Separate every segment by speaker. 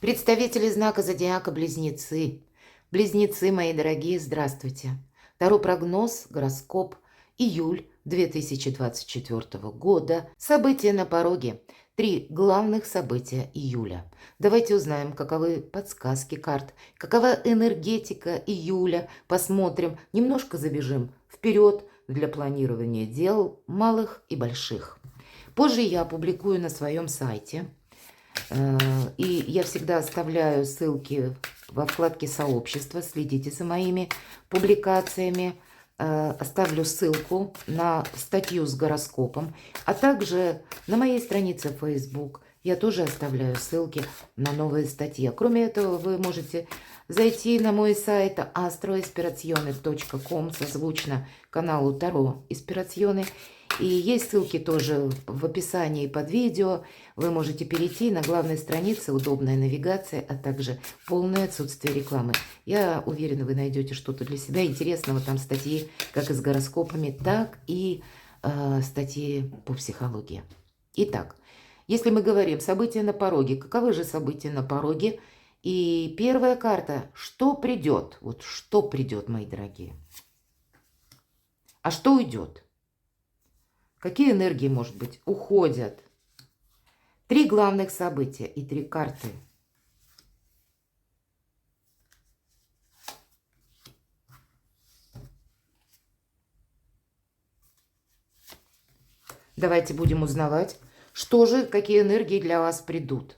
Speaker 1: Представители знака зодиака Близнецы. Близнецы, мои дорогие, здравствуйте. Таро прогноз, гороскоп, июль 2024 года. События на пороге. 3 главных события июля. Давайте узнаем, каковы подсказки карт, какова энергетика июля. Посмотрим, немножко забежим вперед для планирования дел малых и больших. Позже я опубликую на своем сайте. И я всегда оставляю ссылки во вкладке «Сообщество». Следите за моими публикациями. Оставлю ссылку на статью с гороскопом, а также на моей странице в Facebook я тоже оставляю ссылки на новые статьи. Кроме этого, вы можете зайти на мой сайт astroispirazione.com, созвучно каналу Таро Испирационе. И есть ссылки тоже в описании под видео. Вы можете перейти на главной странице, удобная навигация, а также полное отсутствие рекламы. Я уверена, вы найдете что-то для себя интересного. Там статьи как и с гороскопами, так и статьи по психологии. Итак, если мы говорим события на пороге, каковы же события на пороге? И первая карта, что придет? Вот что придет, мои дорогие? А что уйдет? Какие энергии, может быть, уходят? 3 главных события и 3 карты. Давайте будем узнавать, что же, какие энергии для вас придут.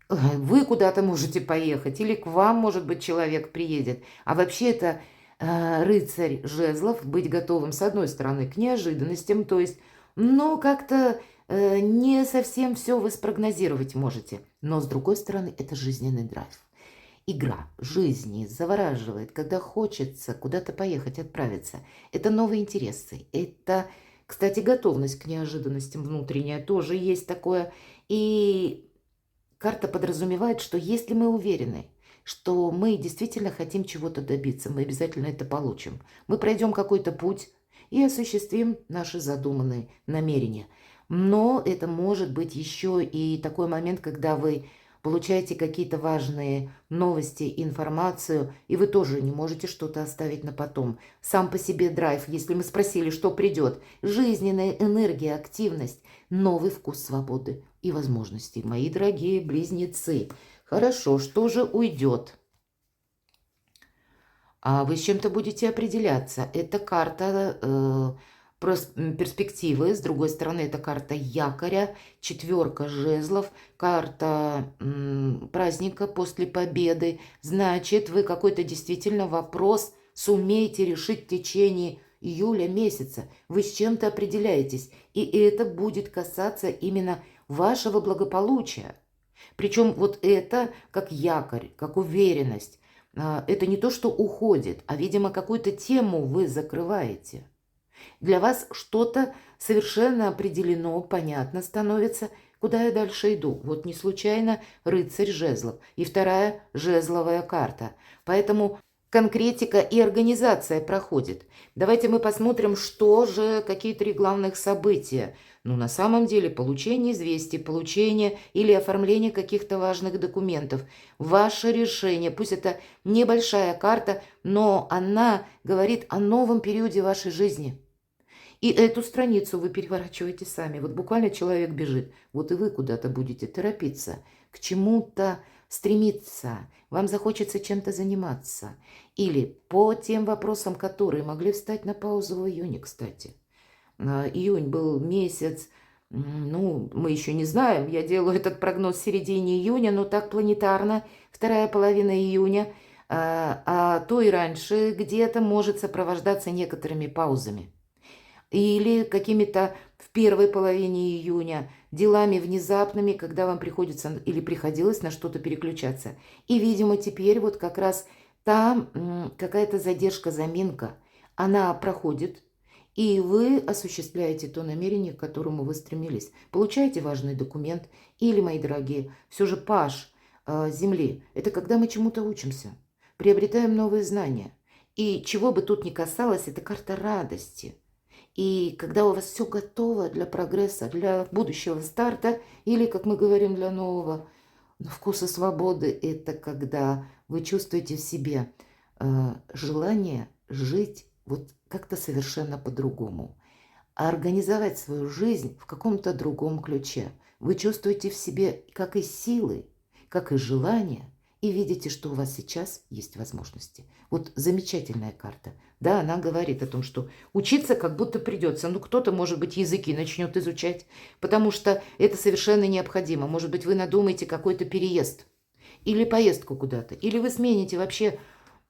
Speaker 1: Вы куда-то можете поехать, или к вам, может быть, человек приедет. А вообще это рыцарь жезлов, быть готовым, с одной стороны, к неожиданностям, то есть, но как-то не совсем все вы спрогнозировать можете. Но, с другой стороны, это жизненный драйв. Игра жизни завораживает, когда хочется куда-то поехать, отправиться. Это новые интересы, это, кстати, готовность к неожиданностям внутренняя тоже есть такое. И карта подразумевает, что если мы уверены, что мы действительно хотим чего-то добиться, мы обязательно это получим. Мы пройдем какой-то путь и осуществим наши задуманные намерения. Но это может быть еще и такой момент, когда вы получаете какие-то важные новости, информацию, и вы тоже не можете что-то оставить на потом. Сам по себе драйв, если мы спросили, что придет, жизненная энергия, активность, новый вкус свободы и возможностей. Мои дорогие близнецы, хорошо, что же уйдет? А вы с чем-то будете определяться. Это карта перспективы, с другой стороны, это карта якоря, 4 жезлов, карта праздника после победы. Значит, вы какой-то действительно вопрос сумеете решить в течение июля месяца. Вы с чем-то определяетесь, и это будет касаться именно вашего благополучия. Причем вот это как якорь, как уверенность. Это не то, что уходит, а, видимо, какую-то тему вы закрываете. Для вас что-то совершенно определено, понятно становится, куда я дальше иду. Вот не случайно рыцарь жезлов и 2 жезловая карта. Поэтому конкретика и организация проходит. Давайте мы посмотрим, что же, какие 3 главных события. Ну, на самом деле, получение известий, получение или оформление каких-то важных документов. Ваше решение, пусть это небольшая карта, но она говорит о новом периоде вашей жизни. И эту страницу вы переворачиваете сами. Вот буквально человек бежит. Вот и вы куда-то будете торопиться, к чему-то стремиться. Вам захочется чем-то заниматься. Или по тем вопросам, которые могли встать на паузу в июне, кстати. Июнь был месяц, ну, мы еще не знаем. Я делаю этот прогноз в середине июня, но так планетарно, 2 половина июня. А то и раньше где-то может сопровождаться некоторыми паузами. Или какими-то в первой половине июня делами внезапными, когда вам приходится или приходилось на что-то переключаться. И, видимо, теперь вот как раз там какая-то задержка, заминка, она проходит, и вы осуществляете то намерение, к которому вы стремились. Получаете важный документ, или, мои дорогие, все же паш Земли. Это когда мы чему-то учимся, приобретаем новые знания. И чего бы тут ни касалось, это карта радости. И когда у вас все готово для прогресса, для будущего старта, или, как мы говорим, для нового Но вкус и свободы– это когда вы чувствуете в себе желание жить вот как-то совершенно по-другому, а организовать свою жизнь в каком-то другом ключе. Вы чувствуете в себе как и силы, как и желание, и видите, что у вас сейчас есть возможности. Вот замечательная карта. Да, она говорит о том, что учиться как будто придется. Ну, кто-то, может быть, языки начнет изучать, потому что это совершенно необходимо. Может быть, вы надумаете какой-то переезд или поездку куда-то, или вы смените вообще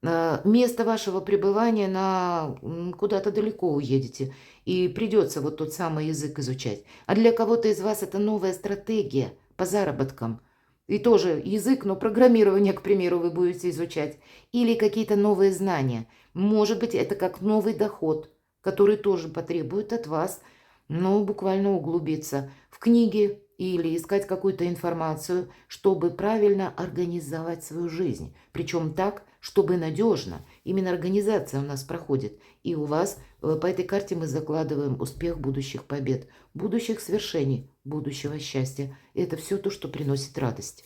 Speaker 1: место вашего пребывания на куда-то далеко уедете, и придется вот тот самый язык изучать. А для кого-то из вас это новая стратегия по заработкам. И тоже язык, но программирование, к примеру, вы будете изучать. Или какие-то новые знания. Может быть, это как новый доход, который тоже потребует от вас, ну, буквально углубиться в книги или искать какую-то информацию, чтобы правильно организовать свою жизнь. Причем так, чтобы надежно. Именно организация у нас проходит. И у вас по этой карте мы закладываем успех будущих побед, будущих свершений, будущего счастья. И это все то, что приносит радость.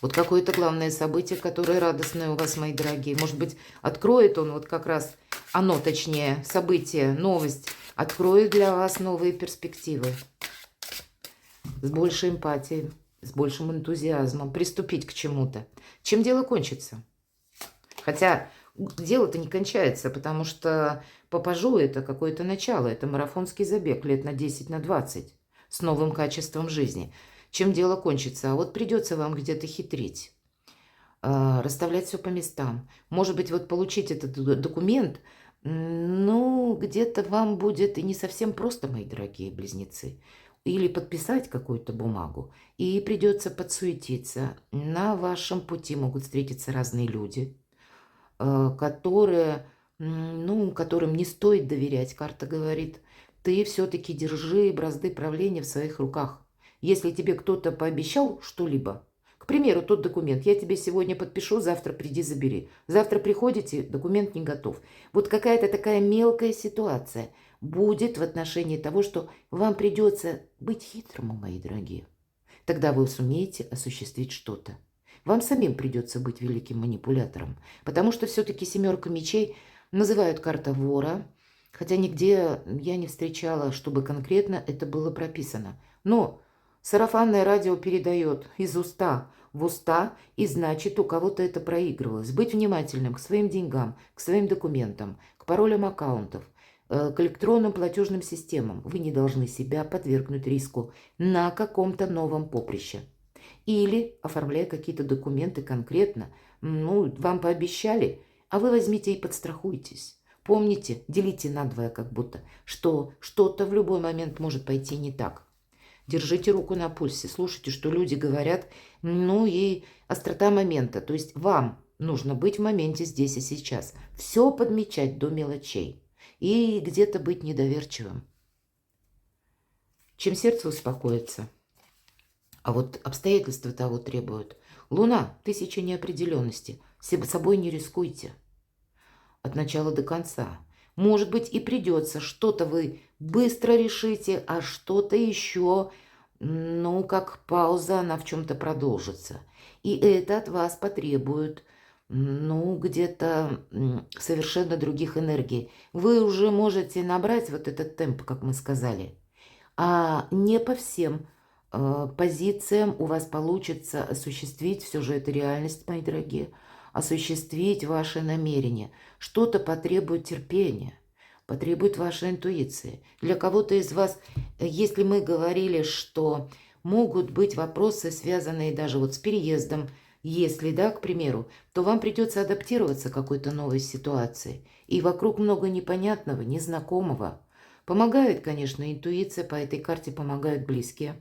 Speaker 1: Вот какое-то главное событие, которое радостное у вас, мои дорогие. Может быть, откроет он вот как раз, оно точнее, событие, новость, откроет для вас новые перспективы. С большей эмпатией, с большим энтузиазмом приступить к чему-то. Чем дело кончится? Хотя дело-то не кончается, потому что по пажу это какое-то начало, это марафонский забег лет на 10, на 20 с новым качеством жизни. Чем дело кончится? А вот придется вам где-то хитрить, расставлять все по местам. Может быть, вот получить этот документ, ну, где-то вам будет и не совсем просто, мои дорогие близнецы. Или подписать какую-то бумагу, и придется подсуетиться. На вашем пути могут встретиться разные люди, которые, ну, которым не стоит доверять. Карта говорит, ты все-таки держи бразды правления в своих руках. Если тебе кто-то пообещал что-либо, к примеру, тот документ, я тебе сегодня подпишу, завтра приди забери. Завтра приходите, документ не готов. Вот какая-то такая мелкая ситуация будет в отношении того, что вам придется быть хитрым, мои дорогие. Тогда вы сумеете осуществить что-то. Вам самим придется быть великим манипулятором, потому что все-таки семерка мечей называют карта вора, хотя нигде я не встречала, чтобы конкретно это было прописано. Но сарафанное радио передает из уста в уста, и значит, у кого-то это проигрывалось. Быть внимательным к своим деньгам, к своим документам, к паролям аккаунтов, к электронным платежным системам. Вы не должны себя подвергнуть риску на каком-то новом поприще. Или, оформляя какие-то документы конкретно, ну, вам пообещали, а вы возьмите и подстрахуйтесь. Помните, делите надвое как будто, что что-то в любой момент может пойти не так. Держите руку на пульсе, слушайте, что люди говорят, ну и острота момента. То есть вам нужно быть в моменте здесь и сейчас. Все подмечать до мелочей. И где-то быть недоверчивым. Чем сердце успокоится. А вот обстоятельства того требуют. Луна, 1000 неопределенности. Собой не рискуйте. От начала до конца. Может быть, и придется. Что-то вы быстро решите, а что-то еще, ну, как пауза, она в чем-то продолжится. И это от вас потребует, ну, где-то совершенно других энергий. Вы уже можете набрать вот этот темп, как мы сказали, а не по всем позициям у вас получится осуществить, все же это реальность, мои дорогие, осуществить ваши намерения. Что-то потребует терпения, потребует вашей интуиции. Для кого-то из вас, если мы говорили, что могут быть вопросы, связанные даже вот с переездом, если, да, к примеру, то вам придется адаптироваться к какой-то новой ситуации. И вокруг много непонятного, незнакомого. Помогает, конечно, интуиция, по этой карте помогают близкие.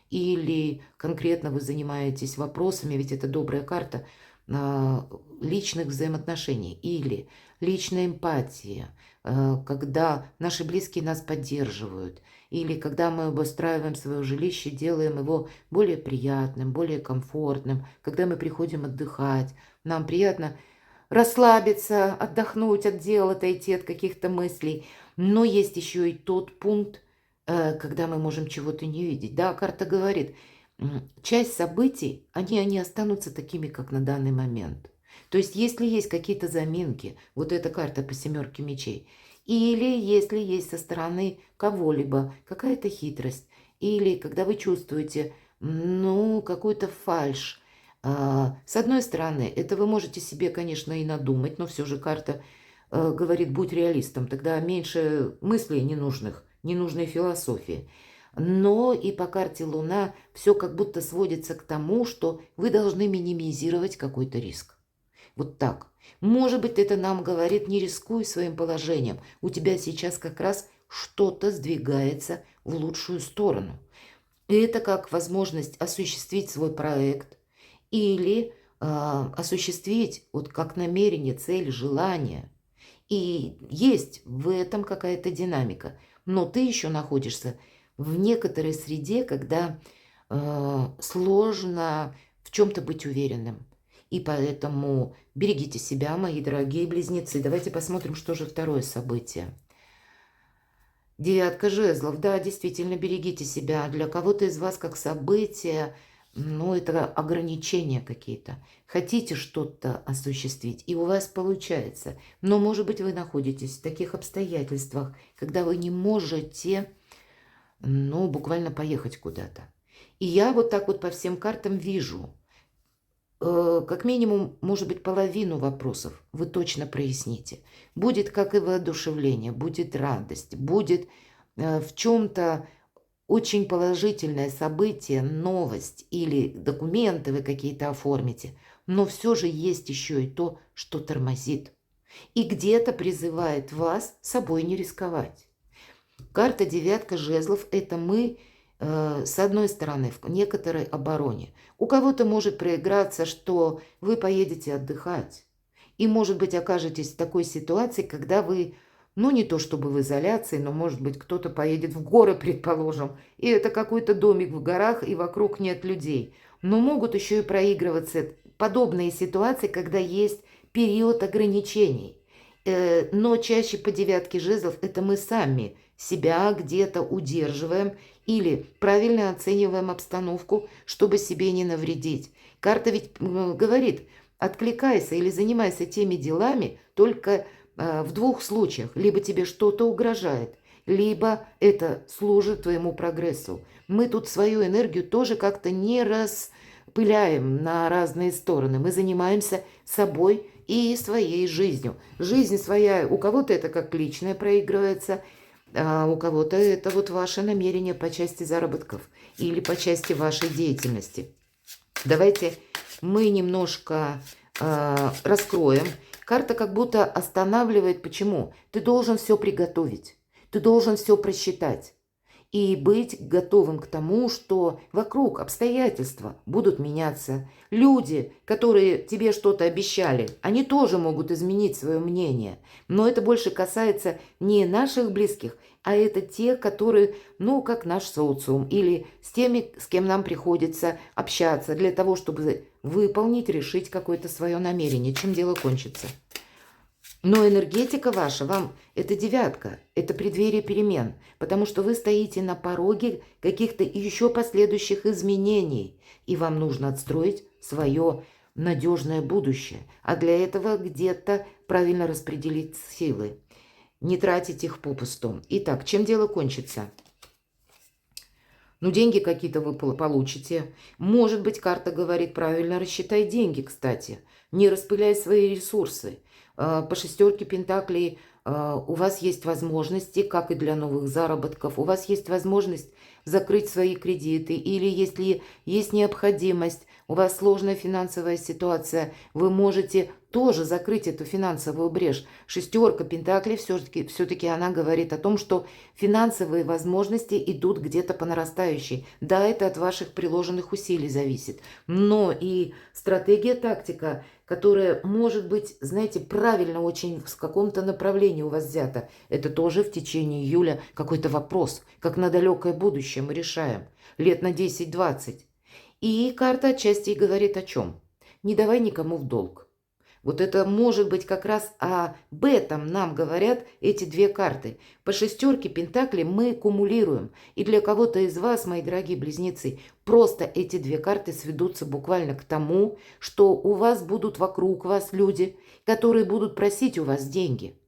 Speaker 1: Или конкретно вы занимаетесь вопросами, ведь это добрая карта, личных взаимоотношений. Или личная эмпатия, когда наши близкие нас поддерживают. Или когда мы обустраиваем свое жилище, делаем его более приятным, более комфортным. Когда мы приходим отдыхать, нам приятно расслабиться, отдохнуть от дел, отойти от каких-то мыслей. Но есть еще и тот пункт, когда мы можем чего-то не видеть. Да, карта говорит, часть событий, они останутся такими, как на данный момент. То есть, если есть какие-то заминки, вот эта карта по семерке мечей, или если есть со стороны кого-либо какая-то хитрость, или когда вы чувствуете, ну, какую-то фальшь, с одной стороны, это вы можете себе, конечно, и надумать, но все же карта говорит, будь реалистом, тогда меньше мыслей ненужных, ненужной философии. Но и по карте Луна все как будто сводится к тому, что вы должны минимизировать какой-то риск. Вот так. Может быть, это нам говорит, не рискуй своим положением. У тебя сейчас как раз что-то сдвигается в лучшую сторону. И это как возможность осуществить свой проект или осуществить вот как намерение, цель, желание. И есть в этом какая-то динамика. Но ты еще находишься в некоторой среде, когда сложно в чем-то быть уверенным. И поэтому берегите себя, мои дорогие близнецы. Давайте посмотрим, что же второе событие. Девятка жезлов. Да, действительно, берегите себя. Для кого-то из вас как событие, ну, это ограничения какие-то. Хотите что-то осуществить, и у вас получается. Но, может быть, вы находитесь в таких обстоятельствах, когда вы не можете, ну, буквально поехать куда-то. И я вот так вот по всем картам вижу, как минимум, может быть, половину вопросов вы точно проясните. Будет как и воодушевление, будет радость, будет в чем-то очень положительное событие, новость или документы вы какие-то оформите, но все же есть еще и то, что тормозит. И где-то призывает вас собой не рисковать. Карта девятка жезлов – это мы, с одной стороны, в некоторой обороне. У кого-то может проиграться, что вы поедете отдыхать. И, может быть, окажетесь в такой ситуации, когда вы, ну, не то чтобы в изоляции, но, может быть, кто-то поедет в горы, предположим, и это какой-то домик в горах, и вокруг нет людей. Но могут еще и проигрываться подобные ситуации, когда есть период ограничений. Но чаще по девятке жезлов это мы сами себя где-то удерживаем или правильно оцениваем обстановку, чтобы себе не навредить. Карта ведь говорит, откликайся или занимайся теми делами только в двух случаях. Либо тебе что-то угрожает, либо это служит твоему прогрессу. Мы тут свою энергию тоже как-то не распыляем на разные стороны. Мы занимаемся собой и своей жизнью. Жизнь своя, у кого-то это как личное проигрывается, а у кого-то это вот ваше намерение по части заработков или по части вашей деятельности. Давайте мы немножко раскроем. Карта как будто останавливает. Почему? Ты должен все приготовить. Ты должен все просчитать. И быть готовым к тому, что вокруг обстоятельства будут меняться. Люди, которые тебе что-то обещали, они тоже могут изменить свое мнение. Но это больше касается не наших близких, а это те, которые, ну, как наш социум, или с теми, с кем нам приходится общаться, для того, чтобы выполнить, решить какое-то свое намерение, чем дело кончится. Но энергетика ваша, вам это девятка, это преддверие перемен, потому что вы стоите на пороге каких-то еще последующих изменений, и вам нужно отстроить свое надежное будущее. А для этого где-то правильно распределить силы, не тратить их попусту. Итак, чем дело кончится? Ну, деньги какие-то вы получите. Может быть, карта говорит правильно, рассчитай деньги, кстати. Не распыляй свои ресурсы. По шестерке пентаклей у вас есть возможности, как и для новых заработков, у вас есть возможность закрыть свои кредиты, или если есть необходимость, у вас сложная финансовая ситуация, вы можете тоже закрыть эту финансовую брешь. Шестерка пентаклей все-таки она говорит о том, что финансовые возможности идут где-то по нарастающей. Да, это от ваших приложенных усилий зависит, но и стратегия, тактика, которая может быть, знаете, правильно очень в каком-то направлении у вас взята, это тоже в течение июля какой-то вопрос, как на далекое будущее мы решаем, лет на 10-20. И карта отчасти говорит о чем? Не давай никому в долг. Вот это может быть как раз об этом нам говорят эти две карты. По шестерке пентаклей мы кумулируем. И для кого-то из вас, мои дорогие близнецы, просто эти две карты сведутся буквально к тому, что у вас будут вокруг вас люди, которые будут просить у вас деньги.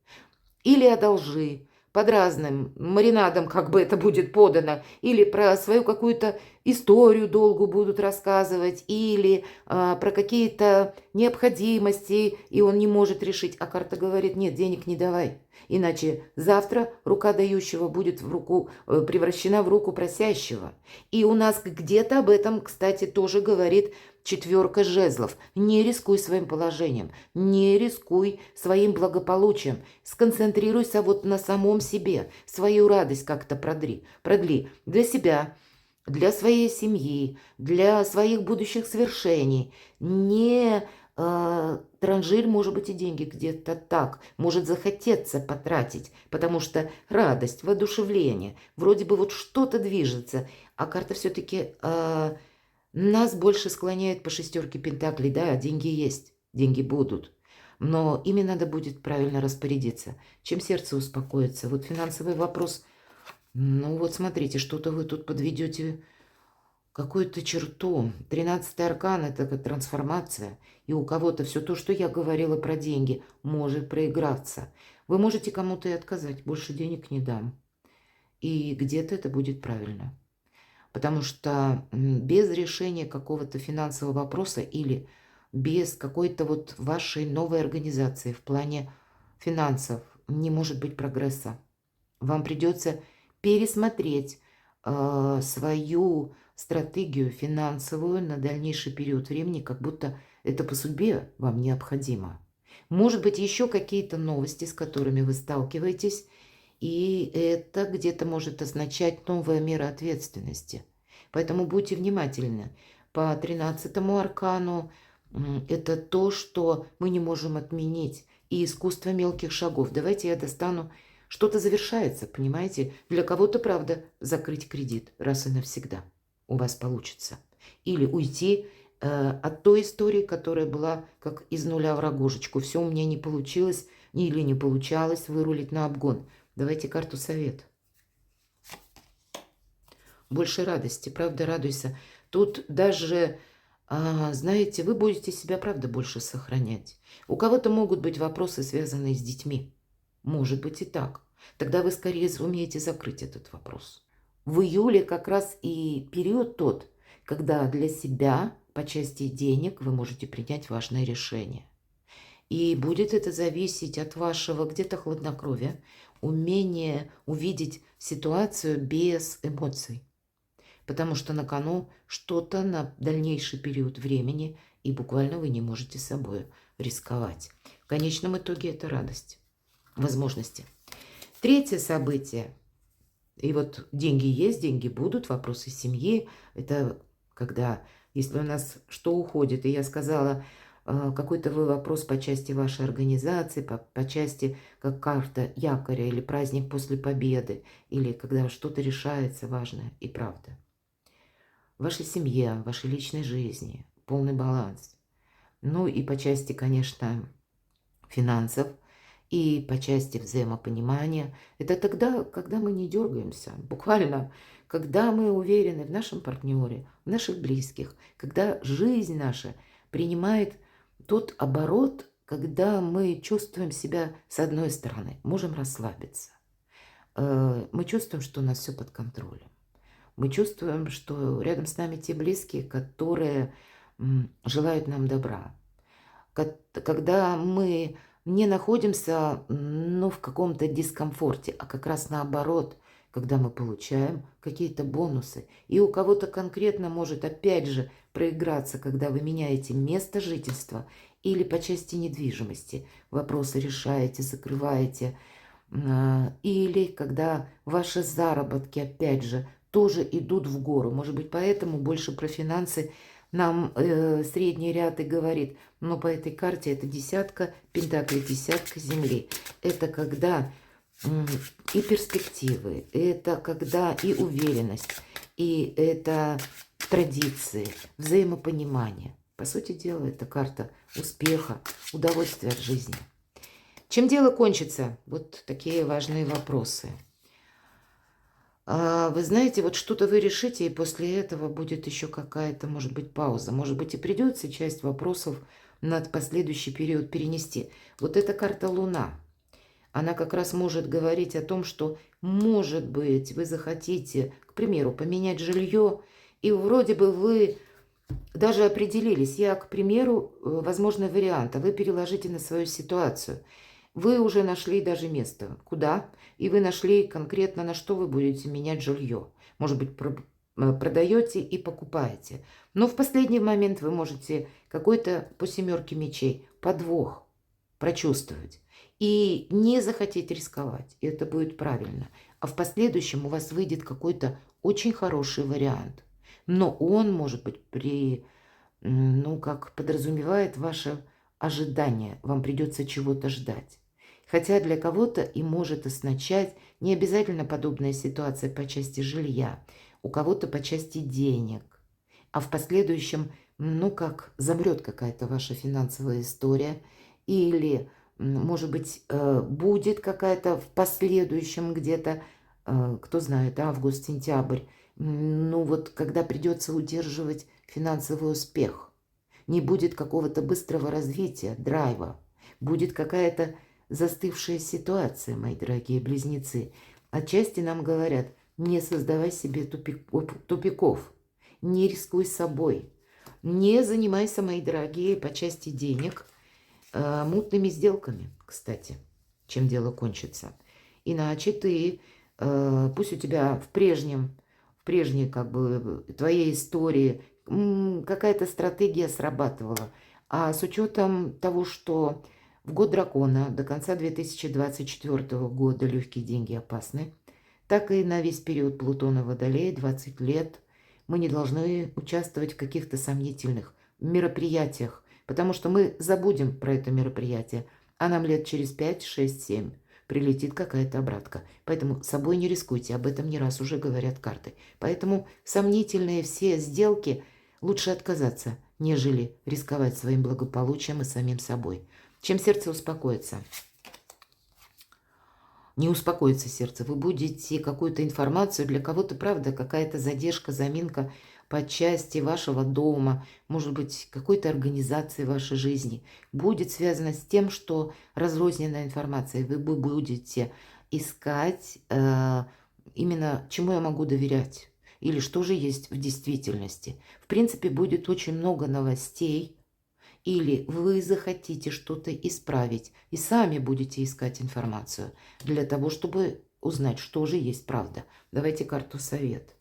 Speaker 1: Или одолжи, под разным маринадом, как бы это будет подано, или про свою какую-то историю долгую будут рассказывать, или про какие-то необходимости, и он не может решить. А карта говорит, нет, денег не давай, иначе завтра рука дающего будет превращена в руку просящего. И у нас где-то об этом, кстати, тоже говорит четверка жезлов. Не рискуй своим положением, не рискуй своим благополучием. Сконцентрируйся вот на самом себе, свою радость как-то продли для себя, для своей семьи, для своих будущих свершений. Не транжирь, может быть, и деньги где-то так. Может захотеться потратить, потому что радость, воодушевление, вроде бы вот что-то движется, а карта все-таки... нас больше склоняет по шестерке пентаклей, да, деньги есть, деньги будут. Но ими надо будет правильно распорядиться. Чем сердце успокоится. Вот финансовый вопрос, ну вот смотрите, что-то вы тут подведете какую-то черту. 13-й аркан – это как трансформация. И у кого-то все то, что я говорила про деньги, может проиграться. Вы можете кому-то и отказать, больше денег не дам. И где-то это будет правильно. Потому что без решения какого-то финансового вопроса или без какой-то вот вашей новой организации в плане финансов не может быть прогресса. Вам придется пересмотреть свою стратегию финансовую на дальнейший период времени, как будто это по судьбе вам необходимо. Может быть, еще какие-то новости, с которыми вы сталкиваетесь, и это где-то может означать новая мера ответственности. Поэтому будьте внимательны. По 13-му аркану это то, что мы не можем отменить. И искусство мелких шагов. Давайте я достану. Что-то завершается, понимаете? Для кого-то, правда, закрыть кредит раз и навсегда. У вас получится. Или уйти от той истории, которая была как из нуля в рогожечку. Все у меня не получилось или не получалось вырулить на обгон. Давайте карту совет. Больше радости, правда, радуйся. Тут даже, знаете, вы будете себя, правда, больше сохранять. У кого-то могут быть вопросы, связанные с детьми. Может быть и так. Тогда вы скорее сумеете закрыть этот вопрос. В июле как раз и период тот, когда для себя по части денег вы можете принять важное решение. И будет это зависеть от вашего где-то хладнокровия, умения увидеть ситуацию без эмоций. Потому что на кону что-то на дальнейший период времени, и буквально вы не можете собой рисковать. В конечном итоге это радость, возможности. Третье событие. И вот деньги есть, деньги будут, вопросы семьи. Это когда, если у нас что уходит, и я сказала, какой-то вы вопрос по части вашей организации, по части как карта якоря или праздник после победы, или когда что-то решается важное и правда. В вашей семье, в вашей личной жизни полный баланс. Ну и по части, конечно, финансов, и по части взаимопонимания. Это тогда, когда мы не дергаемся, буквально, когда мы уверены в нашем партнере, в наших близких, когда жизнь наша принимает тот оборот, когда мы чувствуем себя, с одной стороны, можем расслабиться. Мы чувствуем, что у нас все под контролем. Мы чувствуем, что рядом с нами те близкие, которые желают нам добра. Когда мы не находимся в каком-то дискомфорте, а как раз наоборот, когда мы получаем какие-то бонусы. И у кого-то конкретно может опять же проиграться, когда вы меняете место жительства или по части недвижимости. Вопросы решаете, закрываете. Или когда ваши заработки опять же тоже идут в гору. Может быть, поэтому больше про финансы нам средний ряд и говорит. Но по этой карте это десятка пентаклей, десятка земли. Это когда и перспективы, это когда и уверенность, и это традиции, взаимопонимание. По сути дела, это карта успеха, удовольствия от жизни. Чем дело кончится? Вот такие важные вопросы. Вы знаете, вот что-то вы решите, и после этого будет еще какая-то, может быть, пауза. Может быть, и придется часть вопросов на последующий период перенести. Вот эта карта Луна, она как раз может говорить о том, что, может быть, вы захотите, к примеру, поменять жилье, и вроде бы вы даже определились. Я, к примеру, возможный вариант, а вы переложите на свою ситуацию. Вы уже нашли даже место, куда, и вы нашли конкретно, на что вы будете менять жилье. Может быть, продаете и покупаете. Но в последний момент вы можете какой-то по семерке мечей подвох прочувствовать и не захотеть рисковать. И это будет правильно. А в последующем у вас выйдет какой-то очень хороший вариант. Но он, может быть, как подразумевает ваше ожидание. Вам придется чего-то ждать. Хотя для кого-то и может означать не обязательно подобная ситуация по части жилья, у кого-то по части денег. А в последующем, как замрет какая-то ваша финансовая история, или, может быть, будет какая-то в последующем где-то, кто знает, август, сентябрь, когда придется удерживать финансовый успех. Не будет какого-то быстрого развития, драйва. Будет какая-то застывшая ситуация, мои дорогие близнецы. Отчасти нам говорят, не создавай себе тупиков, не рискуй собой, не занимайся, мои дорогие, по части денег, мутными сделками, кстати, чем дело кончится. Иначе ты, пусть у тебя в прежней твоей истории какая-то стратегия срабатывала, а с учетом того, что в год дракона до конца 2024 года легкие деньги опасны, так и на весь период Плутона Водолея, 20 лет, мы не должны участвовать в каких-то сомнительных мероприятиях, потому что мы забудем про это мероприятие, а нам лет через 5, 6, 7 прилетит какая-то обратка. Поэтому собой не рискуйте, об этом не раз уже говорят карты. Поэтому сомнительные все сделки лучше отказаться, нежели рисковать своим благополучием и самим собой. Чем сердце успокоится? Не успокоится сердце. Вы будете какую-то информацию, для кого-то, правда, какая-то задержка, заминка по части вашего дома, может быть, какой-то организации вашей жизни, будет связана с тем, что разрозненная информация, вы будете искать именно, чему я могу доверять, или что же есть в действительности. В принципе, будет очень много новостей, или вы захотите что-то исправить и сами будете искать информацию для того, чтобы узнать, что же есть правда. Давайте карту совет.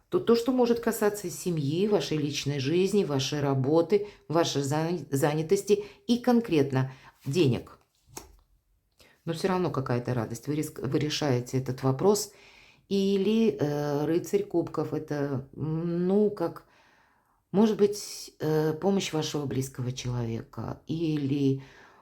Speaker 1: Тут то, что может касаться семьи, вашей личной жизни, вашей работы, вашей занятости и конкретно денег. Но все равно какая-то радость. Вы решаете этот вопрос. Или рыцарь кубков. Это, может быть, помощь вашего близкого человека или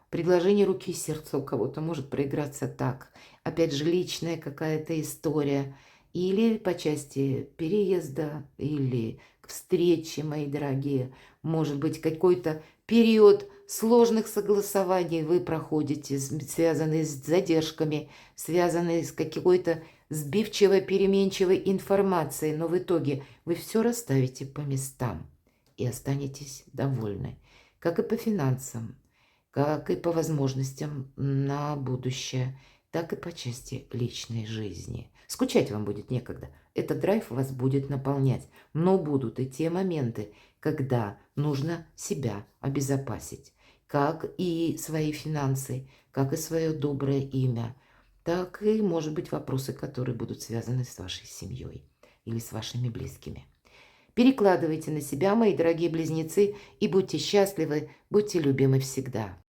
Speaker 1: предложение руки и сердца у кого-то может проиграться так. Опять же, личная какая-то история. Или по части переезда, или встречи, мои дорогие. Может быть, какой-то период сложных согласований вы проходите, связанный с задержками, связанный с какой-то сбивчивой, переменчивой информацией. Но в итоге вы все расставите по местам и останетесь довольны. Как и по финансам, как и по возможностям на будущее, так и по части личной жизни. Скучать вам будет некогда. Этот драйв вас будет наполнять. Но будут и те моменты, когда нужно себя обезопасить. Как и свои финансы, как и свое доброе имя, так и, может быть, вопросы, которые будут связаны с вашей семьей или с вашими близкими. Перекладывайте на себя, мои дорогие близнецы, и будьте счастливы, будьте любимы всегда.